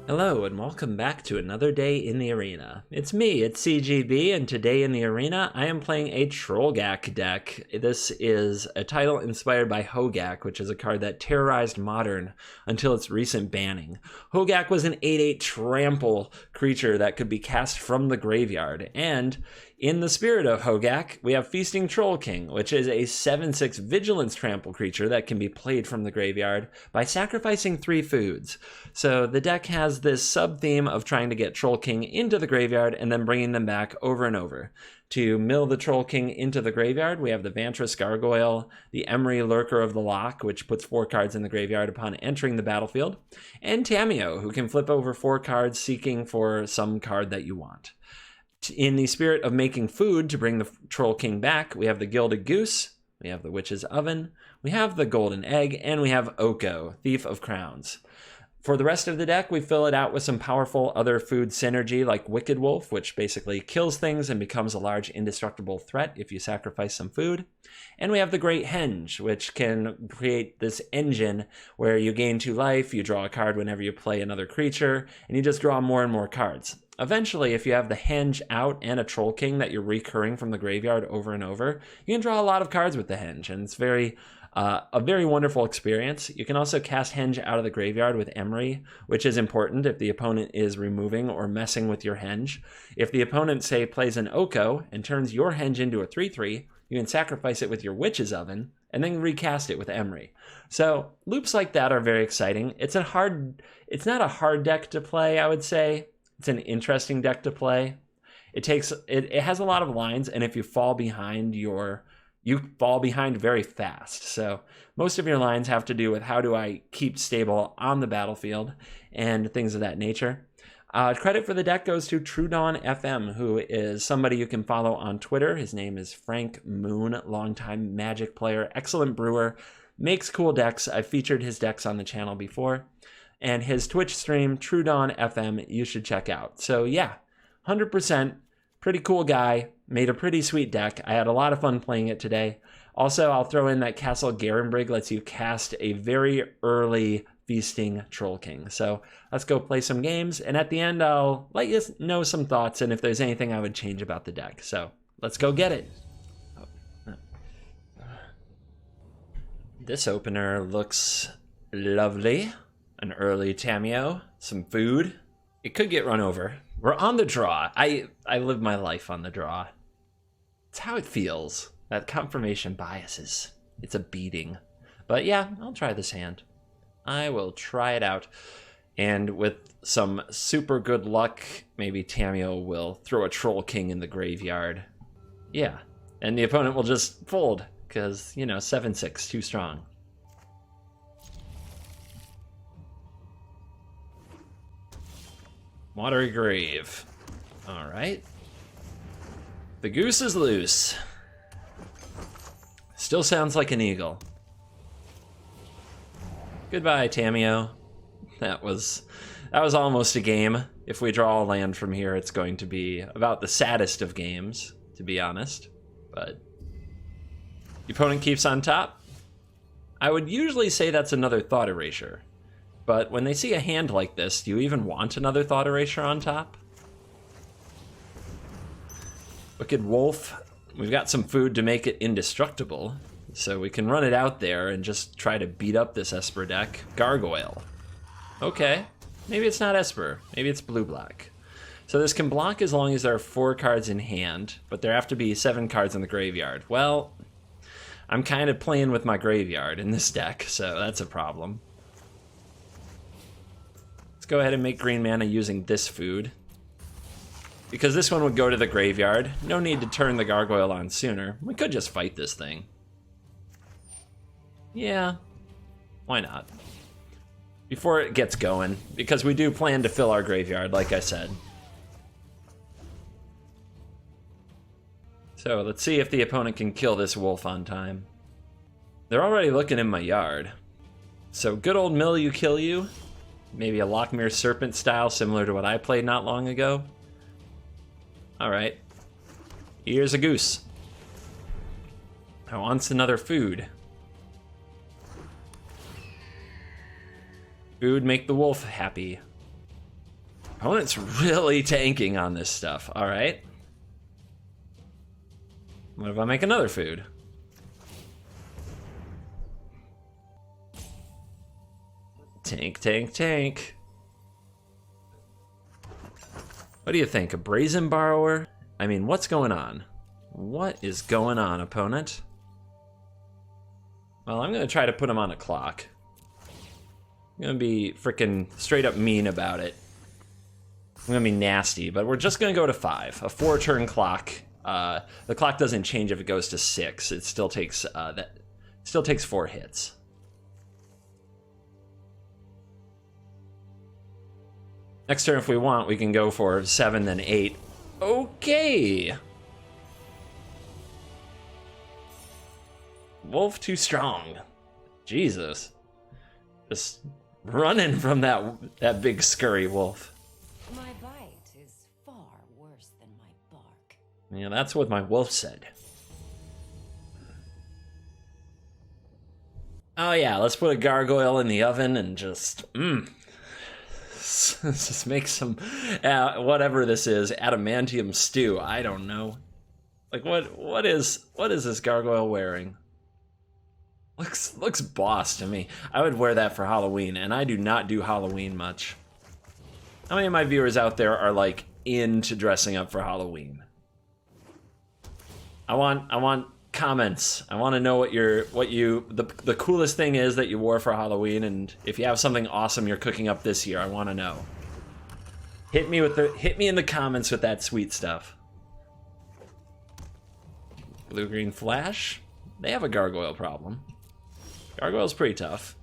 Hello and welcome back to another day in the arena. It's me, it's CGB, and today in the arena I am playing a Trollgak deck. This is a title inspired by Hogak, which is a card that terrorized Modern until its recent banning. Hogak was an 8/8 trample creature that could be cast from the graveyard, and in the spirit of Hogak, we have Feasting Troll King, which is a 7/6 vigilance trample creature that can be played from the graveyard by sacrificing 3 foods. So the deck has this sub-theme of trying to get Troll King into the graveyard and then bringing them back over and over. To mill the Troll King into the graveyard, we have the Vantress Gargoyle, the Emery Lurker of the Loch, which puts 4 cards in the graveyard upon entering the battlefield, and Tamiyo, who can flip over 4 cards seeking for some card that you want. In the spirit of making food to bring the Troll King back, we have the Gilded Goose, we have the Witch's Oven, we have the Golden Egg, and we have Oko, Thief of Crowns. For the rest of the deck, we fill it out with some powerful other food synergy like Wicked Wolf, which basically kills things and becomes a large indestructible threat if you sacrifice some food. And we have the Great Henge, which can create this engine where you gain 2 life, you draw a card whenever you play another creature, and you just draw more and more cards. Eventually, if you have the Henge out and a Troll King that you're recurring from the graveyard over and over, you can draw a lot of cards with the Henge, and it's a very wonderful experience. You can also cast Henge out of the graveyard with Emery, which is important if the opponent is removing or messing with your Henge. If the opponent, say, plays an Oko and turns your Henge into a 3/3, you can sacrifice it with your Witch's Oven and then recast it with Emery. So loops like that are very exciting. It's not a hard deck to play, I would say. It's an interesting deck to play. It has a lot of lines, and if you fall behind, you fall behind very fast. So most of your lines have to do with how do I keep stable on the battlefield and things of that nature. Credit for the deck goes to True Dawn FM, who is somebody you can follow on Twitter. His name is Frank Moon, longtime Magic player, excellent brewer, makes cool decks. I've featured his decks on the channel before. And his Twitch stream, True Dawn FM, you should check out. So yeah, 100%, pretty cool guy, made a pretty sweet deck. I had a lot of fun playing it today. Also, I'll throw in that Castle Garenbrig lets you cast a very early Feasting Troll King. So let's go play some games, and at the end, I'll let you know some thoughts and if there's anything I would change about the deck. So let's go get it. This opener looks lovely. An early Tamiyo, some food. It could get run over. We're on the draw. I live my life on the draw. It's how it feels. That confirmation bias it's a beating. But yeah, I'll try this hand. I will try it out. And with some super good luck, maybe Tamiyo will throw a Troll King in the graveyard. Yeah, and the opponent will just fold, because, 7/6, too strong. Watery Grave. All right. The goose is loose. Still sounds like an eagle. Goodbye, Tamiyo. That was almost a game. If we draw a land from here, it's going to be about the saddest of games, to be honest. But the opponent keeps on top. I would usually say that's another Thought Erasure. But when they see a hand like this, do you even want another Thought Erasure on top? Wicked Wolf. We've got some food to make it indestructible, so we can run it out there and just try to beat up this Esper deck. Gargoyle. Okay, maybe it's not Esper. Maybe it's blue-black. So this can block as long as there are 4 cards in hand, but there have to be 7 cards in the graveyard. Well, I'm kind of playing with my graveyard in this deck, so that's a problem. Go ahead and make green mana using this food, because this one would go to the graveyard. No need to turn the gargoyle on sooner. We could just fight this thing. Yeah, why not? Before it gets going, because we do plan to fill our graveyard, like I said. So let's see if the opponent can kill this wolf on time. They're already looking in my yard. So good old mill you, kill you. Maybe a Lochmere Serpent style, similar to what I played not long ago. Alright. Here's a goose. I wants another food. Food make the wolf happy. Opponent's really tanking on this stuff. All right. What if I make another food? Tank, tank, tank. What do you think? A Brazen Borrower? I mean, what's going on? What is going on, opponent? Well, I'm going to try to put him on a clock. I'm going to be freaking straight up mean about it. I'm going to be nasty, but we're just going to go to 5. A 4-turn clock. The clock doesn't change if it goes to 6. It still takes still takes 4 hits. Next turn, if we want, we can go for 7, then 8. Okay. Wolf too strong. Jesus. Just running from that big scurry wolf. My bite is far worse than my bark. Yeah, that's what my wolf said. Oh yeah, let's put a gargoyle in the oven and just just make some whatever this is, adamantium stew. I don't know. Like what is this gargoyle wearing? Looks boss to me. I would wear that for Halloween, and I do not do Halloween much. How many of my viewers out there are like into dressing up for Halloween? I want comments. I want to know what the coolest thing is that you wore for Halloween, and if you have something awesome you're cooking up this year, I want to know. Hit me in the comments with that sweet stuff. Blue-green flash. They have a gargoyle problem. Gargoyle's pretty tough.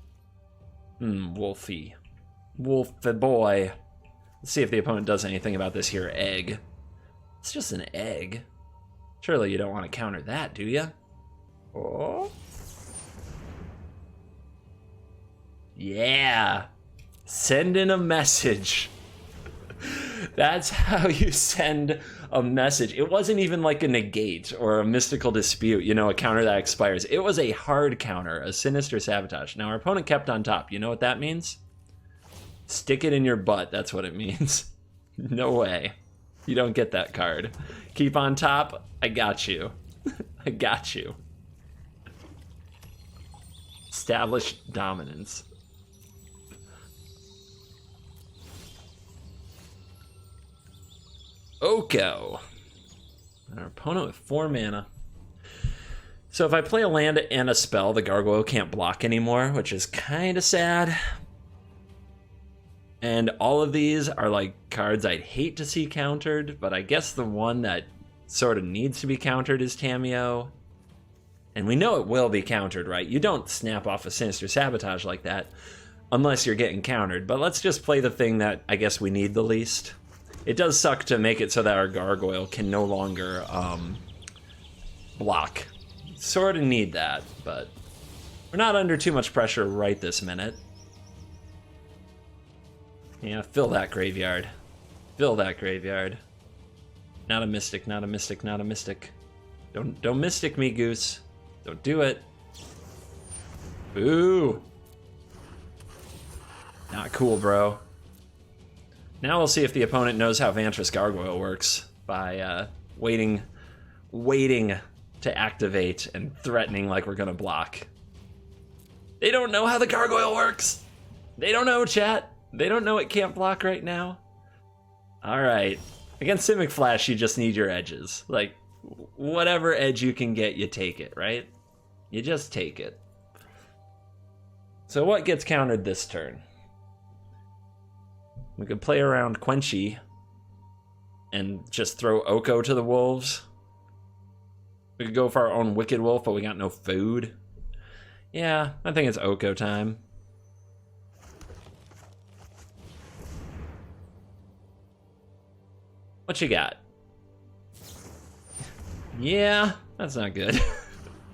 Wolfy. Wolfy boy. Let's see if the opponent does anything about this here egg. It's just an egg. Surely you don't want to counter that, do you? Oh. Yeah. Send in a message. That's how you send a message. It wasn't even like a negate or a mystical dispute, you know, a counter that expires. It was a hard counter, a sinister sabotage. Now, our opponent kept on top. You know what that means? Stick it in your butt. That's what it means. No way. You don't get that card. Keep on top. I got you. I got you. Establish dominance. Oko. Our opponent with 4 mana. So if I play a land and a spell, the gargoyle can't block anymore, which is kind of sad. And all of these are like cards I'd hate to see countered, but I guess the one that sort of needs to be countered is Tameo. And we know it will be countered, right? You don't snap off a Sinister Sabotage like that unless you're getting countered. But let's just play the thing that I guess we need the least. It does suck to make it so that our gargoyle can no longer block. Sort of need that, but we're not under too much pressure right this minute. Yeah, fill that graveyard. Fill that graveyard. Not a mystic, not a mystic, not a mystic. Don't mystic me, Goose. Don't do it. Boo. Not cool, bro. Now we'll see if the opponent knows how Vantress Gargoyle works by waiting to activate and threatening like we're gonna block. They don't know how the gargoyle works. They don't know, chat. They don't know it can't block right now. All right. Against Simic Flash, you just need your edges. Like, whatever edge you can get, you take it, right? You just take it. So what gets countered this turn? We could play around Quenchy and just throw Oko to the wolves. We could go for our own Wicked Wolf, but we got no food. Yeah, I think it's Oko time. What you got? Yeah, that's not good.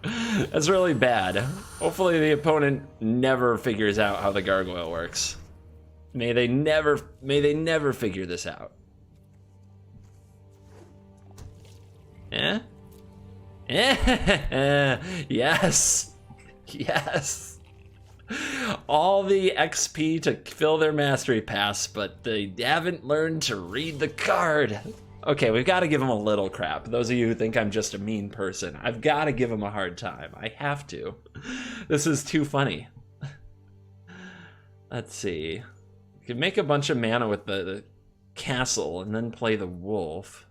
That's really bad. Hopefully the opponent never figures out how the gargoyle works. May they never figure this out. Eh? Eh? Yes. Yes. All the XP to fill their mastery pass, but they haven't learned to read the card. Okay, we've got to give them a little crap. Those of you who think I'm just a mean person, I've got to give them a hard time. I have to. This is too funny. Let's see. We could make a bunch of mana with the castle and then play the wolf.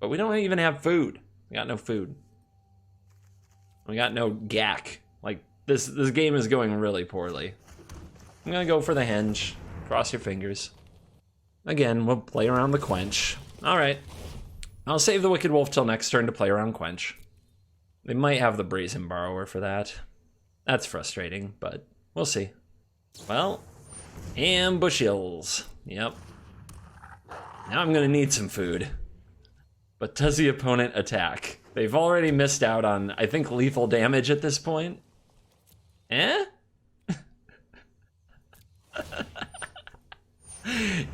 But we don't even have food. We got no food. We got no gack. Like, this game is going really poorly. I'm gonna go for the henge. Cross your fingers. Again, we'll play around the quench. Alright. I'll save the Wicked Wolf till next turn to play around quench. They might have the Brazen Borrower for that. That's frustrating, but we'll see. Well, ambush hills. Yep. Now I'm gonna need some food. But does the opponent attack? They've already missed out on, I think, lethal damage at this point. Eh?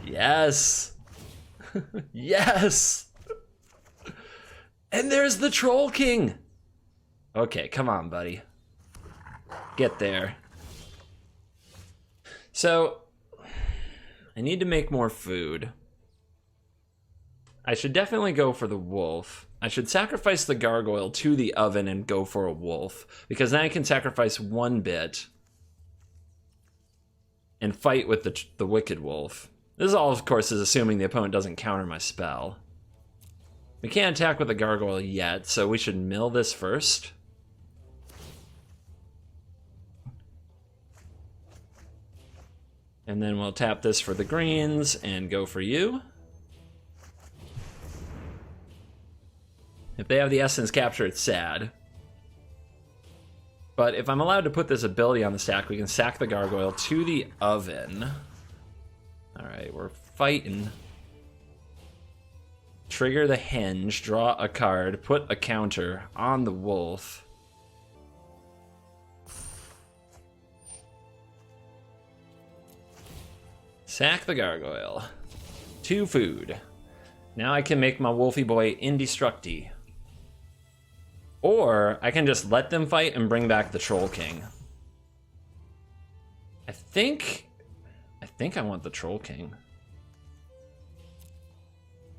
Yes. Yes. And there's the Troll King. Okay, come on, buddy. Get there. So, I need to make more food. I should definitely go for the wolf. I should sacrifice the gargoyle to the oven and go for a wolf, because then I can sacrifice one bit and fight with the Wicked Wolf. This all, of course, is assuming the opponent doesn't counter my spell. We can't attack with the gargoyle yet, so we should mill this first. And then we'll tap this for the greens and go for you. If they have the essence capture, it's sad. But if I'm allowed to put this ability on the stack, we can sack the gargoyle to the oven. Alright, we're fighting. Trigger the henge, draw a card, put a counter on the wolf. Sack the gargoyle. 2 food. Now I can make my wolfy boy indestructi. Or I can just let them fight and bring back the Troll King. I think I want the Troll King.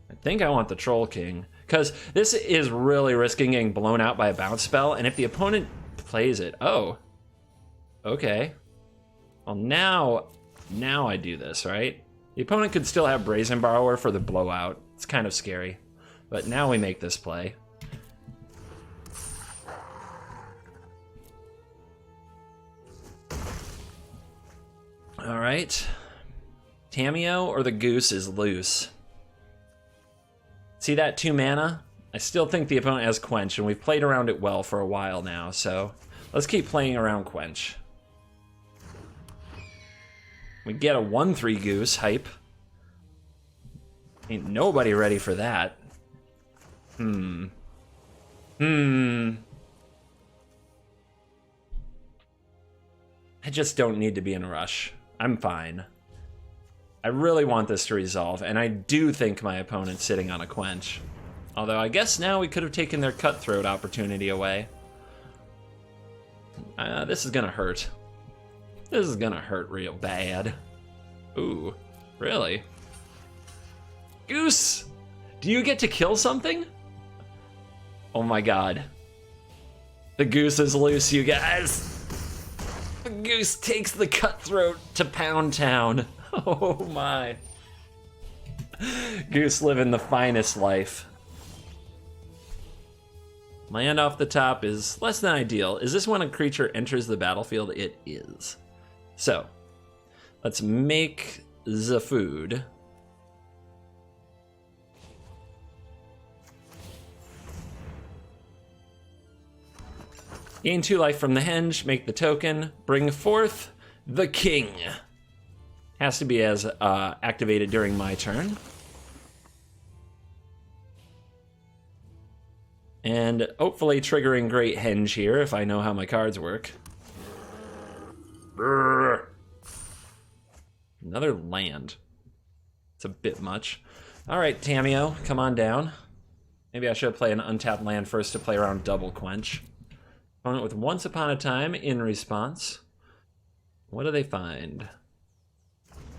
I think I want the Troll King. Because this is really risking getting blown out by a bounce spell, and if the opponent plays it... Oh. Okay. Well, now I do this, right? The opponent could still have Brazen Borrower for the blowout. It's kind of scary. But now we make this play. Alright. Tameo or the Goose is loose. See that 2 mana? I still think the opponent has Quench, and we've played around it well for a while now, so let's keep playing around Quench. We get a 1/3 Goose, hype. Ain't nobody ready for that. I just don't need to be in a rush. I'm fine. I really want this to resolve, and I do think my opponent's sitting on a Quench. Although I guess now we could have taken their Cutthroat opportunity away. This is gonna hurt. This is gonna hurt real bad. Ooh, really? Goose! Do you get to kill something? Oh my god. The Goose is loose, you guys. The Goose takes the Cutthroat to Pound Town. Oh my. Goose living the finest life. Land off the top is less than ideal. Is this when a creature enters the battlefield? It is. So, let's make the food. Gain 2 life from the henge, make the token, bring forth the king. Has to be as activated during my turn. And hopefully triggering Great Henge here if I know how my cards work. Brrr. Another land. It's a bit much. Alright, Tameo, come on down. Maybe I should play an untapped land first to play around double Quench. Opponent with Once Upon a Time in response. What do they find?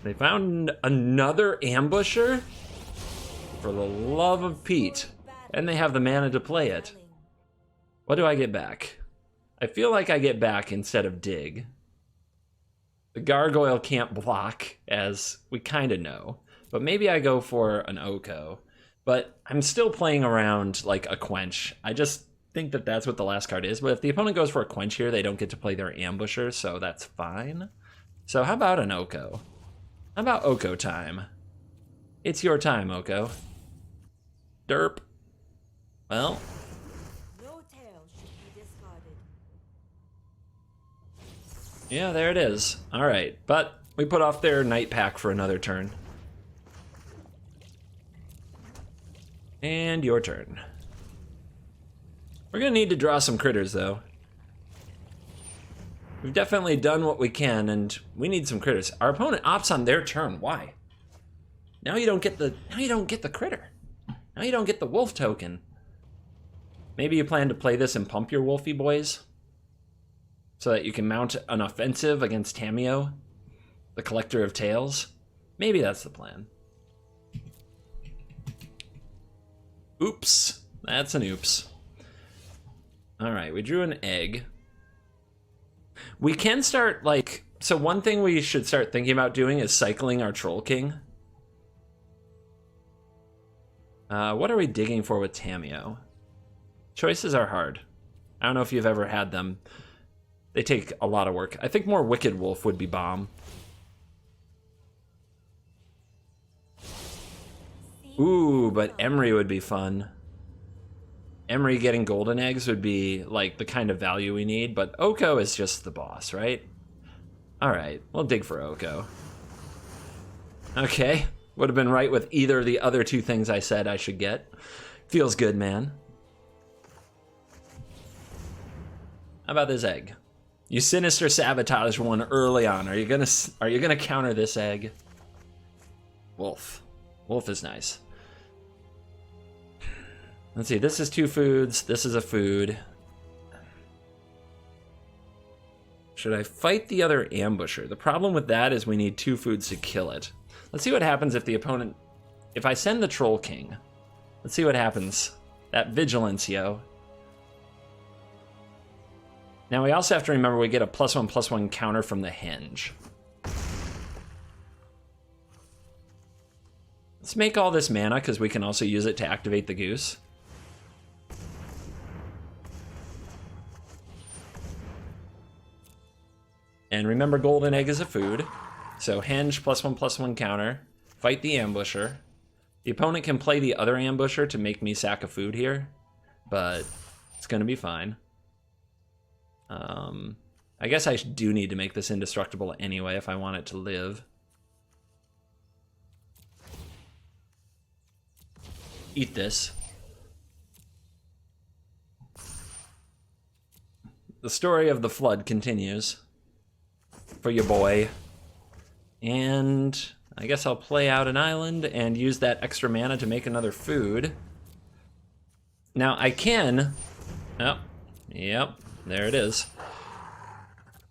They found another ambusher? For the love of Pete. And they have the mana to play it. What do I get back? I feel like I get back instead of dig. The gargoyle can't block, as we kind of know. But maybe I go for an Oko. But I'm still playing around like a Quench. I just think that that's what the last card is. But if the opponent goes for a Quench here, they don't get to play their ambusher, so that's fine. So how about an Oko? How about Oko time? It's your time, Oko. Derp. Well. No tail should be discarded. Yeah, there it is. All right, but we put off their Night Pack for another turn. And your turn. We're gonna need to draw some critters, though. We've definitely done what we can, and we need some critters. Our opponent opts on their turn. Why? Now you don't get the critter. Now you don't get the wolf token. Maybe you plan to play this and pump your Wolfie boys so that you can mount an offensive against Tamio, the Collector of Tales. Maybe that's the plan. Oops. That's an oops. All right, we drew an egg. We can start, like... So one thing we should start thinking about doing is cycling our Troll King. What are we digging for with Tamio? Choices are hard. I don't know if you've ever had them. They take a lot of work. I think more Wicked Wolf would be bomb. Ooh, but Emery would be fun. Emery getting golden eggs would be like the kind of value we need, but Oko is just the boss, right? All right, we'll dig for Oko. Okay, would have been right with either of the other two things I said I should get. Feels good, man. How about this egg? You sinister sabotage one early on. Are you gonna counter this egg? Wolf. Wolf is nice. Let's see, this is 2 foods, this is a food. Should I fight the other ambusher? The problem with that is we need 2 foods to kill it. Let's see what happens if the opponent... If I send the Troll King. Let's see what happens. That vigilance, yo. Now we also have to remember we get a +1/+1 counter from the Henge. Let's make all this mana because we can also use it to activate the Goose. And remember, golden egg is a food. So Henge +1/+1 counter. Fight the ambusher. The opponent can play the other ambusher to make me sack a food here, but it's gonna be fine. I guess I do need to make this indestructible anyway if I want it to live. Eat this. The story of the flood continues for your boy. And I guess I'll play out an island and use that extra mana to make another food. Now I can... Oh, yep, there it is.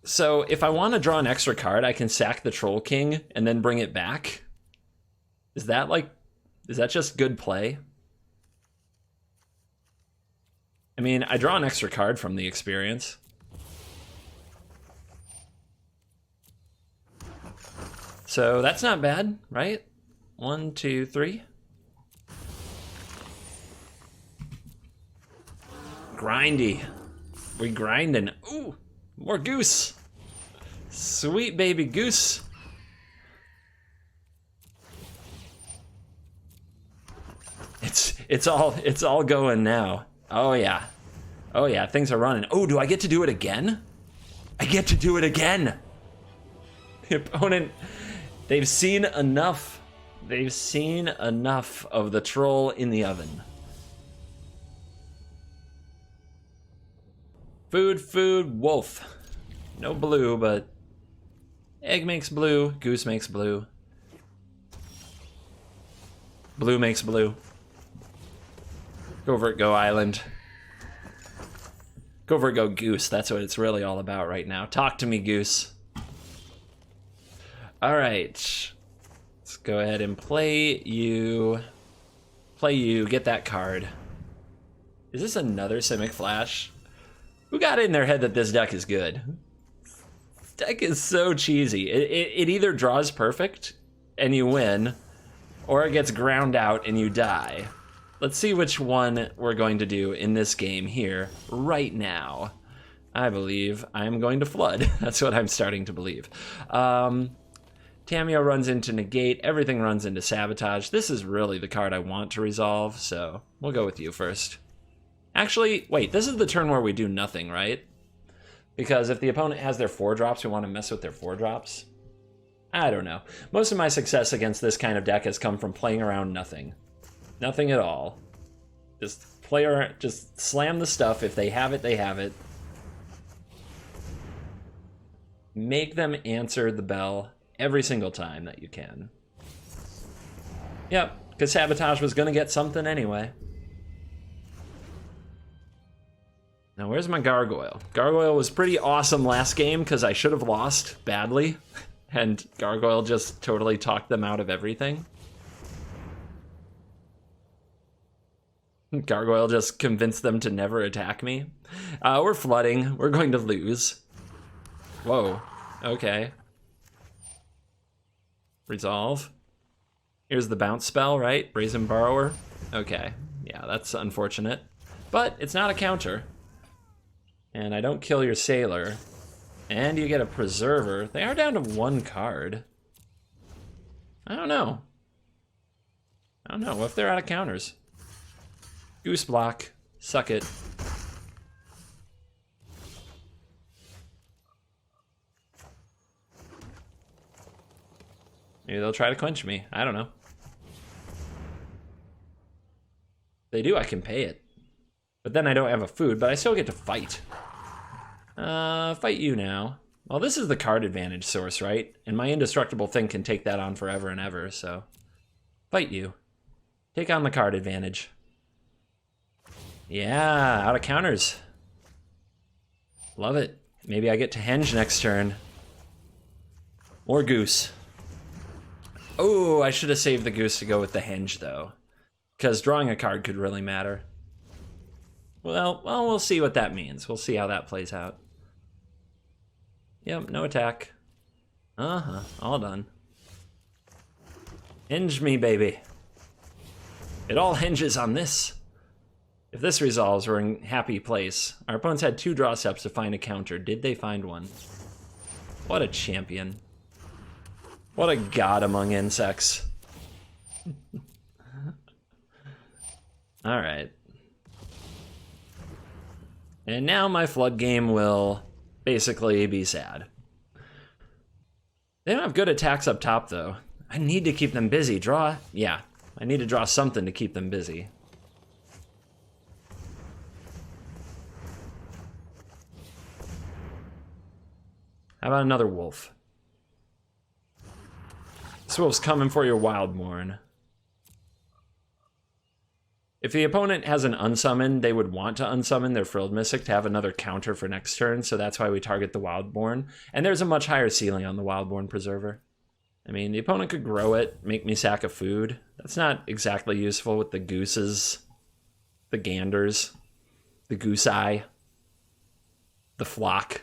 So if I want to draw an extra card, I can sack the Troll King and then bring it back. Is that just good play? I mean, I draw an extra card from the experience. So that's not bad, right? 1, 2, 3. Grindy. We grinding. Ooh, more goose. Sweet baby goose. It's all going now. Oh yeah. Oh yeah, things are running. Oh, do I get to do it again? I get to do it again. The opponent, they've seen enough. They've seen enough of the troll in the oven. Food, wolf. No blue, but egg makes blue, goose makes blue. Blue makes blue. Go for it, go island. Go for it, go goose. That's what it's really all about right now. Talk to me, goose. All right. Let's go ahead and play you. Play you. Get that card. Is this another Simic Flash? Who got it in their head that this deck is good? This deck is so cheesy. It either draws perfect and you win, or it gets ground out and you die. Let's see which one we're going to do in this game here, right now. I believe I'm going to flood. That's what I'm starting to believe. Tameo runs into negate, everything runs into sabotage. This is really the card I want to resolve, so we'll go with you first. Actually, wait, this is the turn where we do nothing, right? Because if the opponent has their 4-drops, we want to mess with their 4-drops. I don't know. Most of my success against this kind of deck has come from playing around nothing. Nothing at all. Just just slam the stuff. If they have it, they have it. Make them answer the bell every single time that you can. Yep, because sabotage was going to get something anyway. Now, where's my Gargoyle? Gargoyle was pretty awesome last game because I should have lost badly, and Gargoyle just totally talked them out of everything. Gargoyle just convinced them to never attack me. We're flooding. We're going to lose. Whoa. Okay. Resolve. Here's the bounce spell, right? Brazen Borrower. Okay. Yeah, that's unfortunate. But it's not a counter. And I don't kill your Sailor. And you get a Preserver. They are down to 1 card. I don't know. What if they're out of counters? Goose block. Suck it. Maybe they'll try to quench me. I don't know. If they do, I can pay it. But then I don't have a food, but I still get to fight. Fight you now. Well, this is the card advantage source, right? And my indestructible thing can take that on forever and ever, so... Fight you. Take on the card advantage. Yeah, out of counters. Love it. Maybe I get to henge next turn. Or goose. Oh, I should have saved the goose to go with the henge, though. Because drawing a card could really matter. Well, we'll see what that means. We'll see how that plays out. Yep, no attack. All done. Henge me, baby. It all hinges on this. If this resolves, we're in happy place. Our opponents had 2 draw steps to find a counter. Did they find one? What a champion. What a god among insects. Alright. And now my flood game will basically be sad. They don't have good attacks up top, though. I need to keep them busy. Draw? Yeah. I need to draw something to keep them busy. How about another wolf? This wolf's coming for your Wildborn. If the opponent has an unsummon, they would want to unsummon their Frilled Mystic to have another counter for next turn, so that's why we target the Wildborn. And there's a much higher ceiling on the Wildborn Preserver. I mean, the opponent could grow it, make me sack a food. That's not exactly useful with the gooses, the ganders, the goose eye, the flock.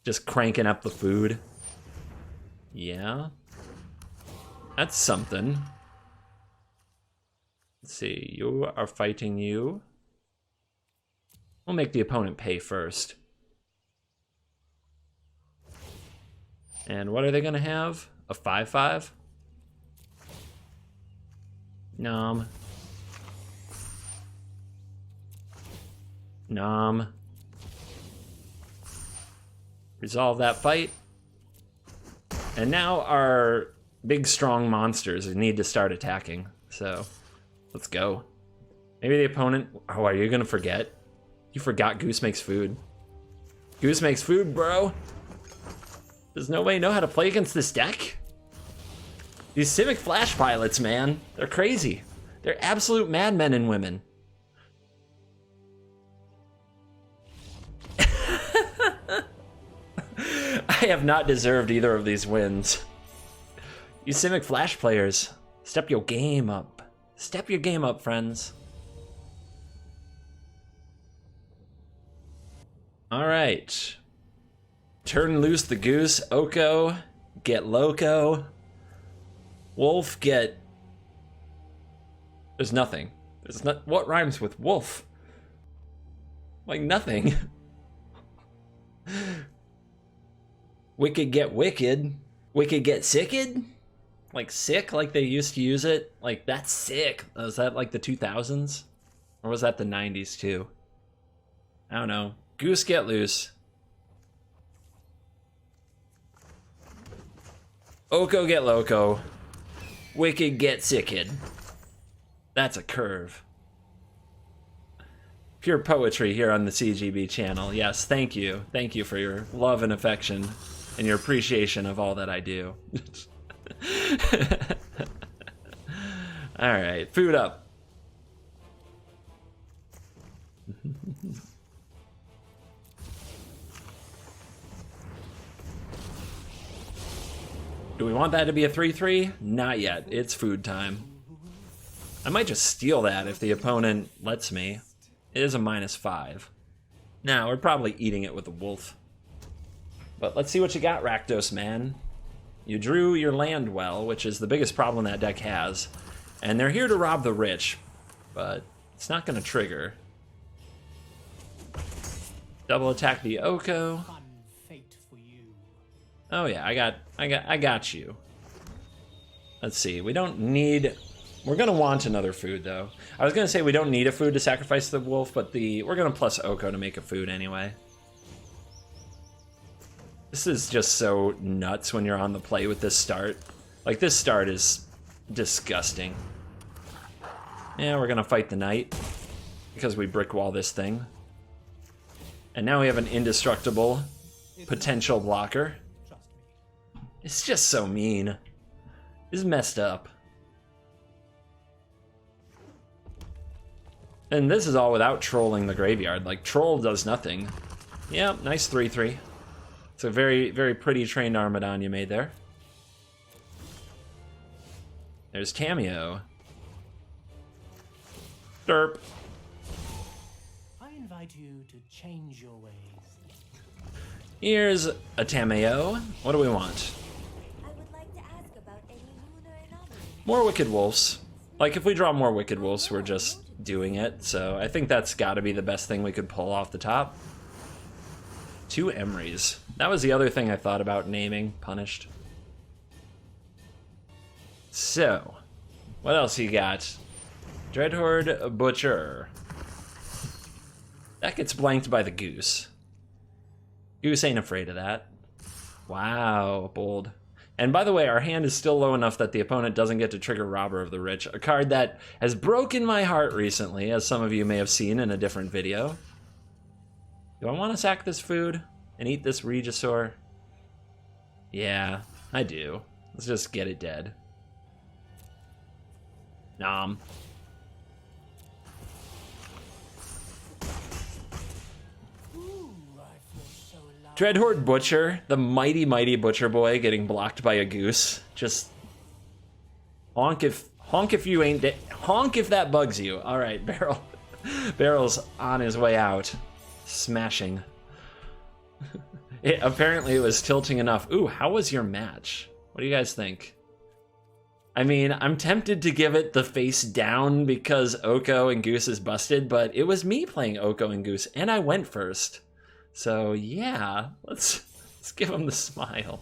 Just cranking up the food. Yeah. That's something. Let's see, you are fighting you. We'll make the opponent pay first. And what are they gonna have? A 5/5? Nom. Nom. Resolve that fight. And now our big strong monsters need to start attacking. So let's go. Maybe the opponent... Oh, are you gonna forget? You forgot Goose makes food. Goose makes food, bro. Does nobody know how to play against this deck? These Simic Flash pilots, man. They're crazy. They're absolute madmen and women. I have not deserved either of these wins. You Simic Flash players, step your game up. Step your game up, friends. All right. Turn loose the goose. Oko, get loco. Wolf, get... There's nothing. There's not... What rhymes with wolf? Like nothing. Wicked, get wicked. Wicked, get sicked? Like sick, like they used to use it? Like, that's sick. Was that like the 2000s? Or was that the 90s too? I don't know. Goose, get loose. Oko, get loco. Wicked, get sicked. That's a curve. Pure poetry here on the CGB channel. Yes, thank you. Thank you for your love and affection and your appreciation of all that I do. All right, food up. Do we want that to be a 3-3? Not yet. It's food time. I might just steal that if the opponent lets me. It is a -5. Now, we're probably eating it with a wolf. But let's see what you got, Rakdos, man. You drew your land well, which is the biggest problem that deck has. And they're here to rob the rich, but it's not going to trigger. Double attack the Oko. Oh yeah, I got you. Let's see. We don't need... We're gonna want another food though. I was gonna say we don't need a food to sacrifice the wolf, but we're gonna plus Oko to make a food anyway. This is just so nuts when you're on the play with this start. Like, this start is disgusting. Yeah, we're gonna fight the knight because we brick wall this thing. And now we have an indestructible potential blocker. It's just so mean. It's messed up. And this is all without trolling the graveyard. Like, troll does nothing. Yeah, nice 3-3. It's a very, very pretty trained Armadon you made there. There's Cameo. Derp. I invite you to change your ways. Here's a Tameo. What do we want? I would like to ask about any lunar anomaly. More Wicked Wolves. Like, if we draw more Wicked Wolves, we're just doing it. So I think that's got to be the best thing we could pull off the top. 2 Emrys. That was the other thing I thought about naming. Punished. So, what else you got? Dreadhorde Butcher. That gets blanked by the Goose. Goose ain't afraid of that. Wow, bold. And by the way, our hand is still low enough that the opponent doesn't get to trigger Robber of the Rich, a card that has broken my heart recently, as some of you may have seen in a different video. Do I want to sack this food and eat this Regisaur? Yeah, I do. Let's just get it dead. Nom. Dreadhorde Butcher, the mighty, mighty Butcher Boy getting blocked by a Goose. Just honk if you ain't honk if that bugs you. All right, Barrel's on his way out, smashing. Apparently it was tilting enough. Ooh, how was your match? What do you guys think? I mean, I'm tempted to give it the face down because Oko and Goose is busted, but it was me playing Oko and Goose, and I went first. So yeah, let's give him the smile.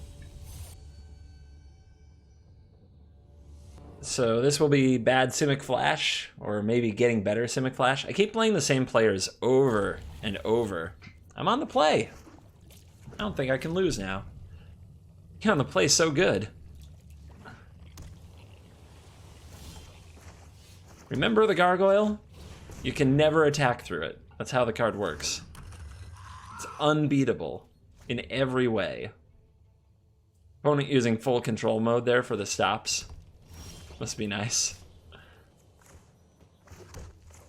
So this will be bad Simic Flash, or maybe getting better Simic Flash. I keep playing the same players over and over. I'm on the play. I don't think I can lose now. You're on the play so good. Remember the Gargoyle? You can never attack through it. That's how the card works. It's unbeatable in every way. Opponent using full control mode there for the stops. Must be nice.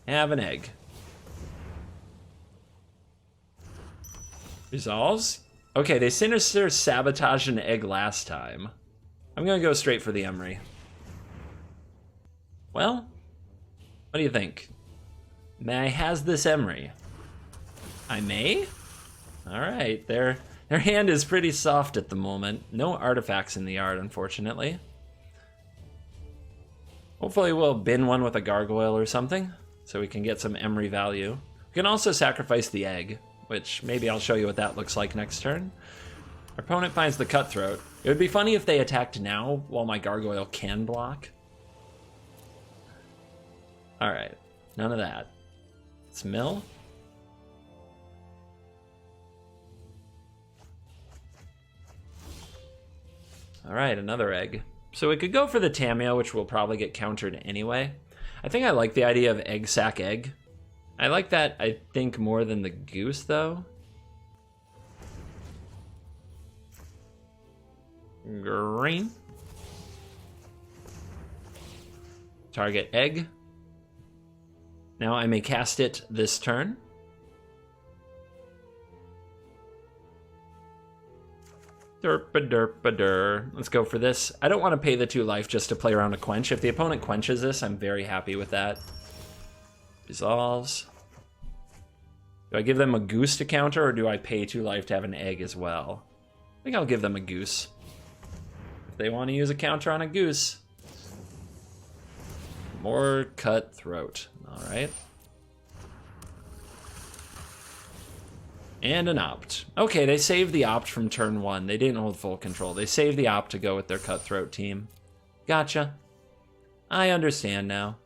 Have an egg. Resolves? Okay, they sinister sabotaged an egg last time. I'm gonna go straight for the Emery. Well, what do you think? May I has this Emery? I may? Alright, their hand is pretty soft at the moment. No artifacts in the yard, unfortunately. Hopefully we'll bin one with a gargoyle or something, so we can get some Emery value. We can also sacrifice the egg, which maybe I'll show you what that looks like next turn. Our opponent finds the Cutthroat. It would be funny if they attacked now while my gargoyle can block. Alright, none of that. It's mill. Alright, another egg. So we could go for the Tameo, which will probably get countered anyway. I think I like the idea of egg sack egg. I like that, I think, more than the goose, though. Green. Target egg. Now I may cast it this turn. Derp-a-derp-a-der. Let's go for this. I don't want to pay the 2 life just to play around a quench. If the opponent quenches this, I'm very happy with that. Resolves. Do I give them a goose to counter, or do I pay 2 life to have an egg as well? I think I'll give them a goose. If they want to use a counter on a goose. More Cutthroat. Alright. And an opt. Okay, they saved the opt from turn 1. They didn't hold full control. They saved the opt to go with their Cutthroat team. Gotcha. I understand now.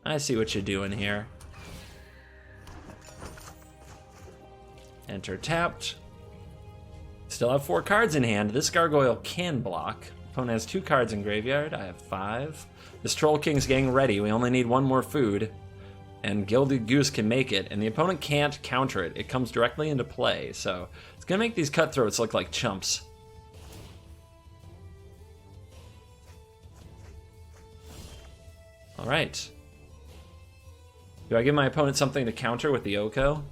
I see what you're doing here. Enter tapped. Still have 4 cards in hand. This gargoyle can block. Opponent has 2 cards in graveyard. I have 5. This Troll King's getting ready. We only need 1 more food. And Gilded Goose can make it, and the opponent can't counter it. It comes directly into play, so it's gonna make these Cutthroats look like chumps. Alright. Do I give my opponent something to counter with the Oko?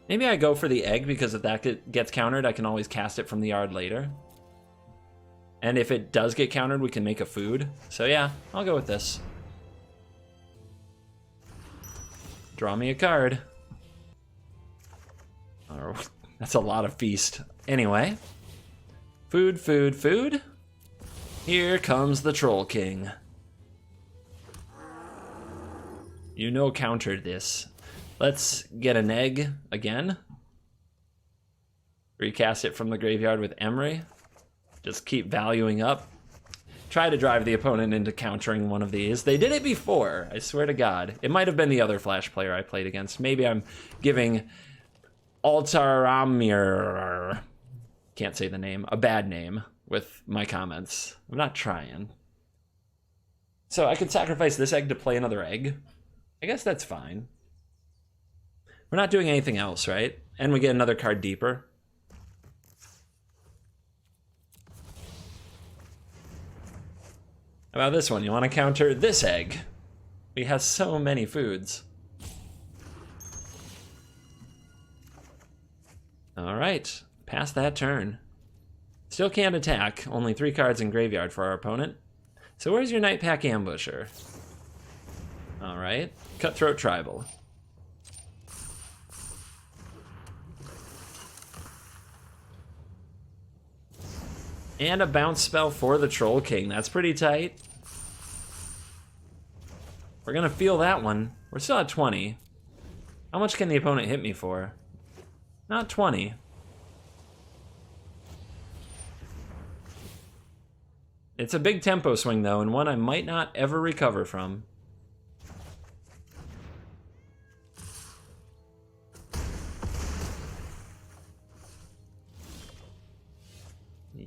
Maybe I go for the egg, because if that gets countered, I can always cast it from the yard later. And if it does get countered, we can make a food. So yeah, I'll go with this. Draw me a card. Oh, that's a lot of feast. Anyway. Food, food, food. Here comes the Troll King. You know countered this. Let's get an egg again. Recast it from the graveyard with Emery. Just keep valuing up. Try to drive the opponent into countering one of these. They did it before, I swear to God. It might have been the other Flash player I played against. Maybe I'm giving Altaramir, can't say the name, a bad name with my comments. I'm not trying. So I could sacrifice this egg to play another egg. I guess that's fine. We're not doing anything else, right? And we get another card deeper. How about this one? You want to counter this egg? We have so many foods. Alright, pass that turn. Still can't attack, only 3 cards in graveyard for our opponent. So where's your Night Pack Ambusher? Alright, Cutthroat Tribal. And a bounce spell for the Troll King. That's pretty tight. We're gonna feel that one. We're still at 20. How much can the opponent hit me for? Not 20. It's a big tempo swing though, and one I might not ever recover from.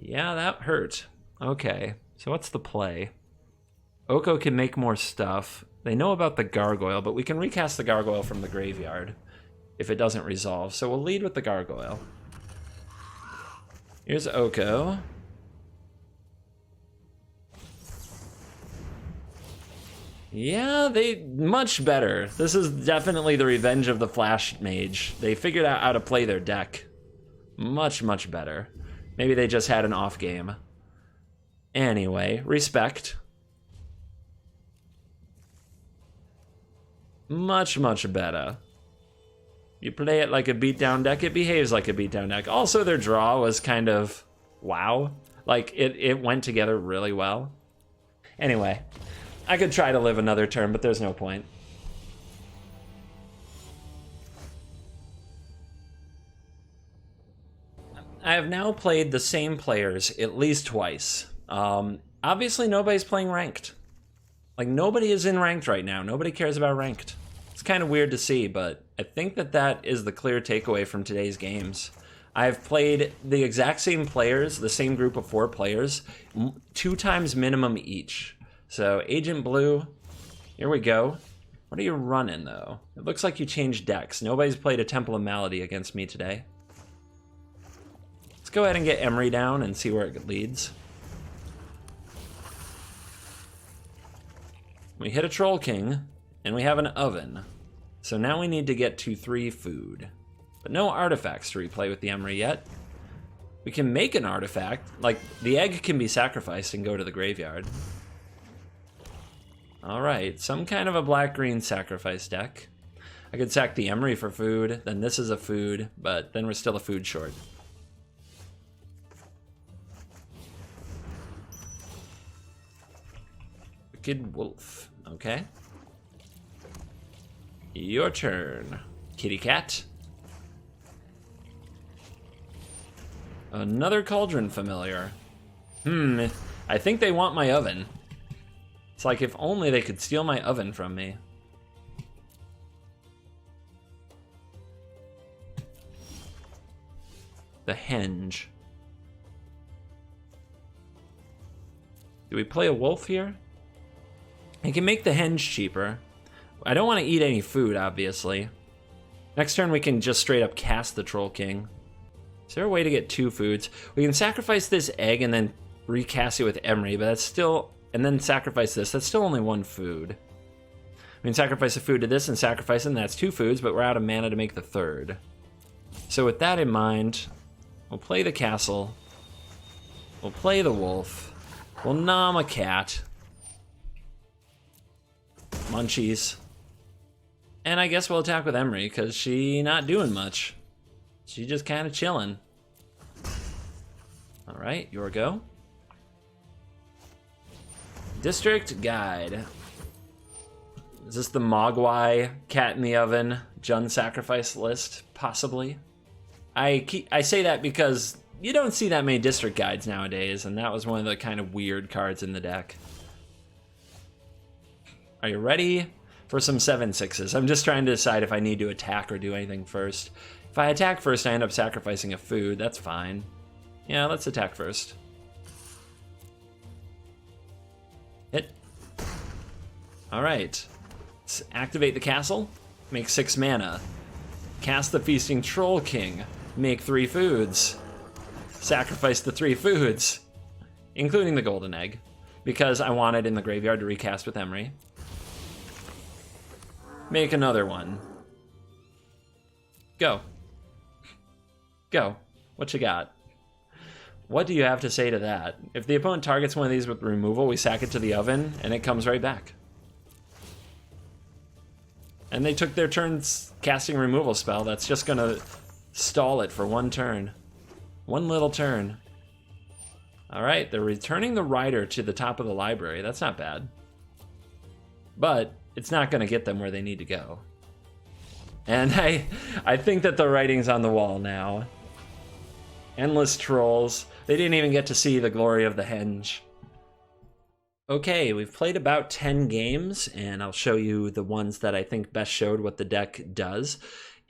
Yeah, that hurt. Okay, so what's the play? Oko can make more stuff. They know about the gargoyle, but we can recast the gargoyle from the graveyard if it doesn't resolve. So we'll lead with the gargoyle. Here's Oko. Yeah, they much better. This is definitely the revenge of the Flash Mage. They figured out how to play their deck Much, much better. Maybe they just had an off game. Anyway, respect. Much, much better. You play it like a beatdown deck, it behaves like a beatdown deck. Also, their draw was kind of wow. Like, it went together really well. Anyway, I could try to live another turn, but there's no point. I have now played the same players at least twice. Obviously, nobody's playing ranked. Like, nobody is in ranked right now. Nobody cares about ranked. It's kind of weird to see, but I think that that is the clear takeaway from today's games. I've played the exact same players, the same group of 4 players, 2 times minimum each. So, Agent Blue, here we go. What are you running, though? It looks like you changed decks. Nobody's played a Temple of Malady against me today. Let's go ahead and get Emery down and see where it leads. We hit a Troll King, and we have an oven. So now we need to get to 3 food. But no artifacts to replay with the Emery yet. We can make an artifact. Like, the egg can be sacrificed and go to the graveyard. Alright, some kind of a black-green sacrifice deck. I could sack the Emery for food, then this is a food, but then we're still a food short. Wicked Wolf, okay. Your turn, kitty cat. Another Cauldron Familiar. I think they want my oven. It's like if only they could steal my oven from me. The Henge. Do we play a wolf here? I can make the Henge cheaper. I don't want to eat any food, obviously. Next turn we can just straight up cast the Troll King. Is there a way to get 2 foods? We can sacrifice this egg and then recast it with Emery, but that's still... And then sacrifice this. That's still only 1 food. We can sacrifice a food to this and sacrifice it, and that's 2 foods, but we're out of mana to make the 3rd. So with that in mind, we'll play the castle. We'll play the wolf. We'll nom a cat. Munchies. And I guess we'll attack with Emery, because she not doing much. She just kind of chilling. Alright, your go. District Guide. Is this the Mogwai Cat in the Oven Jund sacrifice list? Possibly. I say that because you don't see that many district guides nowadays, and that was one of the kind of weird cards in the deck. Are you ready for some 7/6s? I'm just trying to decide if I need to attack or do anything first. If I attack first, I end up sacrificing a food. That's fine. Yeah, let's attack first. Hit. Alright. Let's activate the castle. Make 6 mana. Cast the Feasting Troll King. Make 3 foods. Sacrifice the 3 foods. Including the golden egg. Because I want it in the graveyard to recast with Emery. Make another one. Go. Go. What you got? What do you have to say to that? If the opponent targets one of these with removal, we sack it to the oven, and it comes right back. And they took their turns casting a removal spell. That's just gonna stall it for 1 turn. 1 little turn. Alright, they're returning the Rider to the top of the library. That's not bad. But it's not gonna get them where they need to go. And I think that the writing's on the wall now. Endless trolls. They didn't even get to see the glory of the Henge. Okay, we've played about 10 games, and I'll show you the ones that I think best showed what the deck does.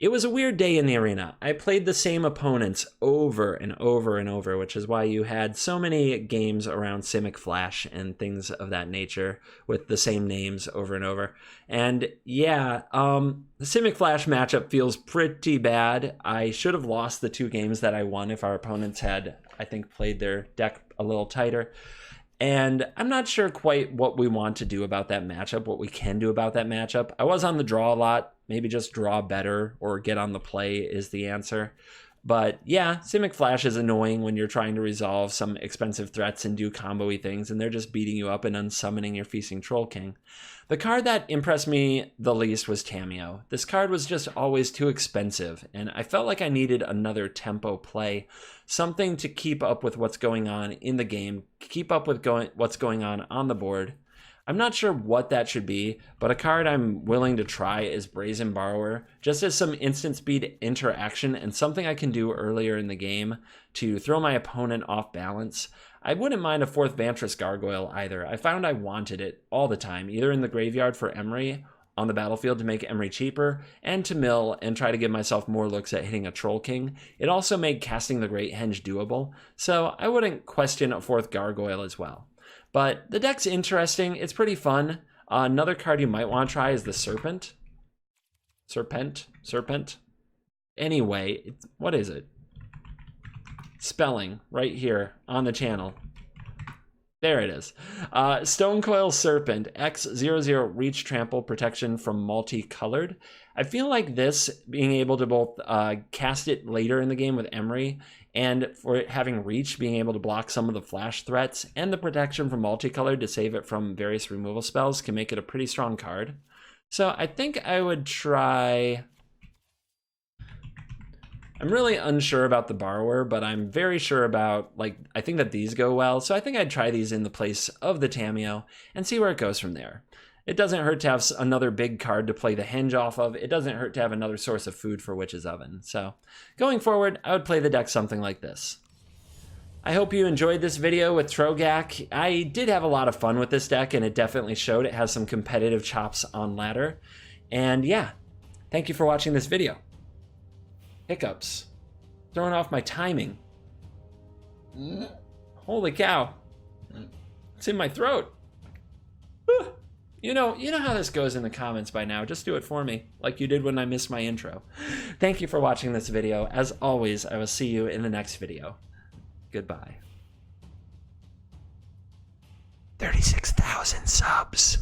It was a weird day in the arena. I played the same opponents over and over and over, which is why you had so many games around Simic Flash and things of that nature with the same names over and over. And yeah, the Simic Flash matchup feels pretty bad. I should have lost the 2 games that I won if our opponents had, I think, played their deck a little tighter. And I'm not sure quite what we want to do about that matchup, what we can do about that matchup. I was on the draw a lot. Maybe just draw better or get on the play is the answer. But yeah, Simic Flash is annoying when you're trying to resolve some expensive threats and do combo-y things, and they're just beating you up and unsummoning your Feasting Troll King. The card that impressed me the least was Tamiyo. This card was just always too expensive, and I felt like I needed another tempo play, something to keep up with what's going on in the game, keep up with what's going on the board. I'm not sure what that should be, but a card I'm willing to try is Brazen Borrower, just as some instant speed interaction and something I can do earlier in the game to throw my opponent off balance. I wouldn't mind a 4th Vantress Gargoyle either. I found I wanted it all the time, either in the graveyard for Emery, on the battlefield to make Emery cheaper, and to mill and try to give myself more looks at hitting a Troll King. It also made casting the Great Henge doable, so I wouldn't question a 4th Gargoyle as well. But the deck's interesting. It's pretty fun. Another card you might want to try is the Serpent. Serpent. Anyway, what is it? Spelling right here on the channel. There it is. Stonecoil Serpent, X00 reach, trample, protection from multicolored. I feel like this, being able to both cast it later in the game with Emery, and for it having reach, being able to block some of the flash threats, and the protection from multicolored to save it from various removal spells, can make it a pretty strong card. So I think I would try... I'm really unsure about the Borrower, but I'm very sure about, I think that these go well, so I think I'd try these in the place of the Tamiyo and see where it goes from there. It doesn't hurt to have another big card to play the Henge off of. It doesn't hurt to have another source of food for Witch's Oven. So going forward, I would play the deck something like this. I hope you enjoyed this video with Trogak. I did have a lot of fun with this deck, and it definitely showed. It has some competitive chops on ladder. And yeah, thank you for watching this video. Hiccups. Throwing off my timing. Holy cow. It's in my throat. You know how this goes in the comments by now. Just do it for me, like you did when I missed my intro. Thank you for watching this video. As always, I will see you in the next video. Goodbye. 36,000 subs.